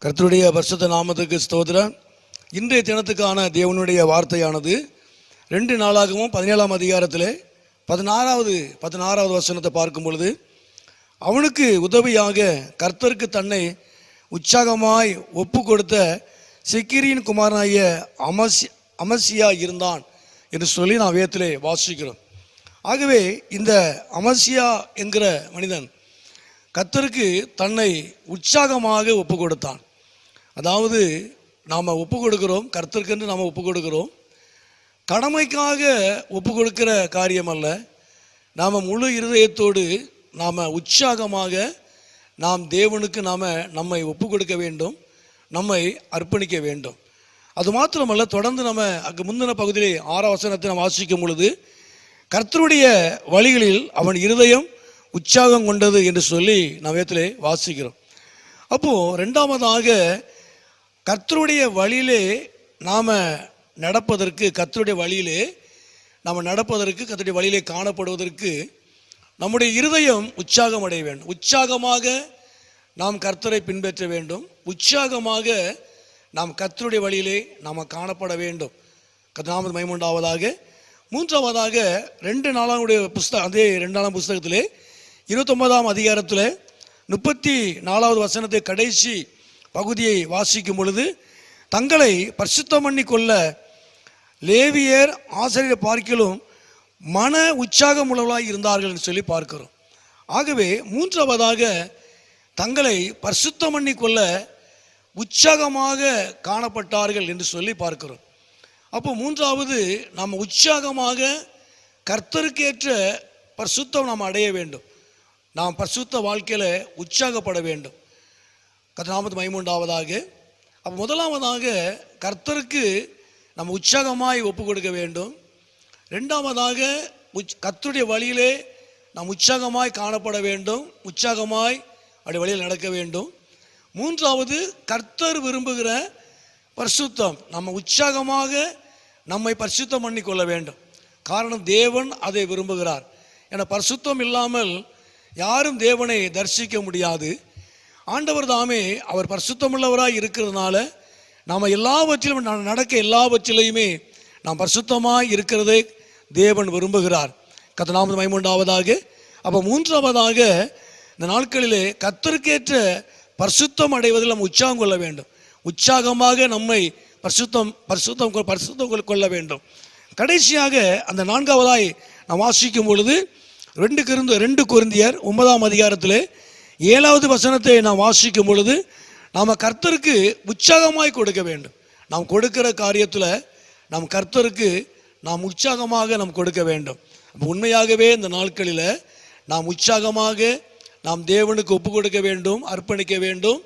கர்த்தருடைய பரிசுத்த நாமத்துக்கு ஸ்தோத்திரம். இன்றைய தினத்துக்கான தேவனுடைய வார்த்தையானது 2 நாளாகவும் 17ஆம் அதிகாரத்திலே 16வது வசனத்தை பார்க்கும் பொழுது, அவனுக்கு உதவியாக கர்த்தருக்கு தன்னை உற்சாகமாய் ஒப்பு கொடுத்த சிக்கிரியின் குமாரனாகிய அமசியா இருந்தான் என்று சொல்லி நான் வேதத்திலே வாசிக்கிறோம். ஆகவே இந்த அமசியா என்கிற மனிதன் கர்த்தருக்கு தன்னை உற்சாகமாக ஒப்பு கொடுத்தான். அதாவது நாம் ஒப்பு கொடுக்கிறோம், கர்த்தருக்கென்று நாம் ஒப்பு கொடுக்கிறோம். கடமைக்காக ஒப்பு கொடுக்கிற காரியம் அல்ல. நாம் முழு இருதயத்தோடு நாம் உற்சாகமாக நாம் தேவனுக்கு நம்மை ஒப்பு கொடுக்க வேண்டும், நம்மை அர்ப்பணிக்க வேண்டும். அது மாத்திரமல்ல, தொடர்ந்து நம்ம அங்கு முந்தின பகுதியிலே 6ஆம் வசனத்தை நாம் வாசிக்கும் பொழுது, கர்த்தருடைய வழிகளில் அவன் இருதயம் உற்சாகம் கொண்டது என்று சொல்லி நாம் வேதத்திலே வாசிக்கிறோம். அப்போது ரெண்டாவதாக கர்த்தருடைய வழியிலே நாம் நடப்பதற்கு, கர்த்தருடைய வழியிலே நாம் நடப்பதற்கு, கர்த்தருடைய வழியிலே காணப்படுவதற்கு நம்முடைய இருதயம் உற்சாகம் அடைய வேண்டும். உற்சாகமாக நாம் கர்த்தரை பின்பற்ற வேண்டும். உற்சாகமாக நாம் கர்த்தருடைய வழியிலே நாம் காணப்பட வேண்டும். கர்த்தர் மகிமை உண்டாவதாக. மூன்றாவதாக 2 நாளாவுடைய புஸ்தகம், அதே 2ஆம் புஸ்தகத்திலே 29ஆம் அதிகாரத்தில் 34வது வசனத்தை கடைசி பகுதியை வாசிக்கும் பொழுது, தங்களை பரிசுத்தம் பண்ணி கொள்ள லேவியர் ஆசிரியர் பார்க்கிலும் மன உற்சாகம் உள்ளவர்களாக இருந்தார்கள் என்று சொல்லி பார்க்கிறோம். ஆகவே மூன்றாவதாக தங்களை பரிசுத்தம் பண்ணி கொள்ள உற்சாகமாக காணப்பட்டார்கள் என்று சொல்லி பார்க்கிறோம். அப்போ மூன்றாவது, நாம் உற்சாகமாக கர்த்தருக்கேற்ற பரிசுத்தம் நாம் அடைய வேண்டும். நாம் பரிசுத்த வாழ்க்கையில் உற்சாகப்பட வேண்டும். கர்த்தர் நாமத்துக்கு மகிமை உண்டாவதாக. அப்போ முதலாவதாக கர்த்தருக்கு நம்ம உற்சாகமாய் ஒப்பு கொடுக்க வேண்டும். ரெண்டாவதாக கர்த்தருடைய வழியிலே நாம் உற்சாகமாய் காணப்பட வேண்டும், உற்சாகமாய் அப்படி வழியில் நடக்க வேண்டும். மூன்றாவது, கர்த்தர் விரும்புகிற பரிசுத்தம், நம்ம உற்சாகமாக நம்மை பரிசுத்தம் பண்ணி கொள்ள வேண்டும். காரணம், தேவன் அதை விரும்புகிறார். ஏன்னா பரிசுத்தம் இல்லாமல் யாரும் தேவனை தரிசிக்க முடியாது. ஆண்டவர் தாமே அவர் பரிசுத்தமுள்ளவராக இருக்கிறதுனால நாம் எல்லாவற்றிலும் நடக்க எல்லாவற்றிலையுமே நாம் பரிசுத்தமாக இருக்கிறதை தேவன் விரும்புகிறார். கர்த்தர் நாமத்துக்கு மகிமை உண்டாவதாக. அப்போ மூன்றாவதாக இந்த நாட்களிலே கர்த்தருக்கேற்ற பரிசுத்தம் அடைவதில் நம்ம உற்சாகம் கொள்ள வேண்டும். உற்சாகமாக நம்மை பரிசுத்தம் கொள்ள வேண்டும். கடைசியாக அந்த 4ஆவதாய் நாம் வாசிக்கும் பொழுது 2 கொரிந்தியர் 9ஆம் அதிகாரத்தில் 7வது வசனத்தை நாம் வாசிக்கும் பொழுது, நாம் கர்த்தருக்கு உற்சாகமாய் கொடுக்க வேண்டும். நாம் கொடுக்கிற காரியத்தில் நாம் கர்த்தருக்கு நாம் உற்சாகமாக நாம் கொடுக்க வேண்டும். உண்மையாகவே இந்த நாட்களில் நாம் உற்சாகமாக நாம் தேவனுக்கு ஒப்பு கொடுக்க வேண்டும், அர்ப்பணிக்க வேண்டும்.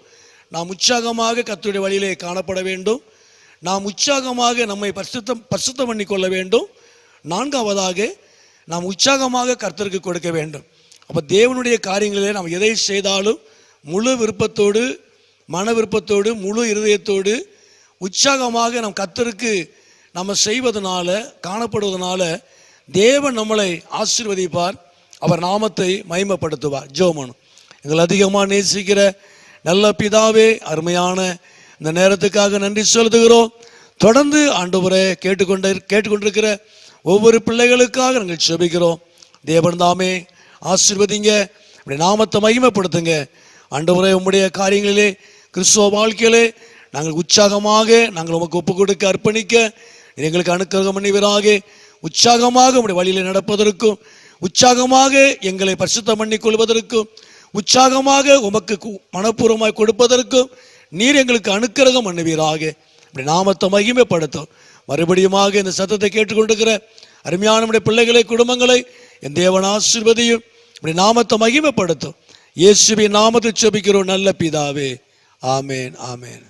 நாம் உற்சாகமாக கர்த்தருடைய வழியிலே காணப்பட வேண்டும். நாம் உற்சாகமாக நம்மை பரிசுத்தம் பண்ணி கொள்ள வேண்டும். 4ஆவதாக நாம் உற்சாகமாக கர்த்தருக்கு கொடுக்க வேண்டும். அப்போ தேவனுடைய காரியங்களிலே நாம் எதை செய்தாலும் முழு விருப்பத்தோடு, மன விருப்பத்தோடு, முழு இருதயத்தோடு உற்சாகமாக நாம் கர்த்தருக்கு நம்ம செய்வதனால, காணப்படுவதனால தேவன் நம்மளை ஆசீர்வதிப்பார், அவர் நாமத்தை மகிமைப்படுத்துவார். ஜெபம். எங்களை அதிகமாக நேசிக்கிற நல்ல பிதாவே, அருமையான இந்த நேரத்துக்காக நன்றி செலுத்துகிறோம். தொடர்ந்து ஆண்டவரே கேட்டுக்கொண்டிருக்கிற ஒவ்வொரு பிள்ளைகளுக்காக நாங்கள் ஜெபிக்கிறோம். தேவன் தாமே ஆசீர்வதிங்க, அப்படி நாமத்தை மகிமைப்படுத்துங்க. ஆண்டவரே, உம்முடைய காரியங்களிலே, கிறிஸ்துவ வாழ்க்கையிலே நாங்கள் உற்சாகமாக நாங்கள் உமக்கு ஒப்பு கொடுக்க, அர்ப்பணிக்க எங்களுக்கு அனுக்கிரகம் பண்ணுவீராக. உற்சாகமாக உம்முடைய வழியில் நடப்பதற்கும், உற்சாகமாக எங்களை பரிசுத்தம் பண்ணி கொள்வதற்கும், உற்சாகமாக உமக்கு மனப்பூர்வமாய் கொடுப்பதற்கும் நீர் எங்களுக்கு அனுக்கிரகம் பண்ணுவீராக. அப்படி நாமத்தை மகிமைப்படுத்தும். மறுபடியுமாக இந்த சத்தத்தை கேட்டுக்கொண்டிருக்கிற அருமையான நம்முடைய பிள்ளைகளை, குடும்பங்களை என் தேவன் ஆசீர்வதியும், இப்படி நாமத்தை மகிமைப்படுத்தும். இயேசுவின் நாமத்தில் ஜெபிக்கிறோம் நல்ல பிதாவே. ஆமேன், ஆமேன்.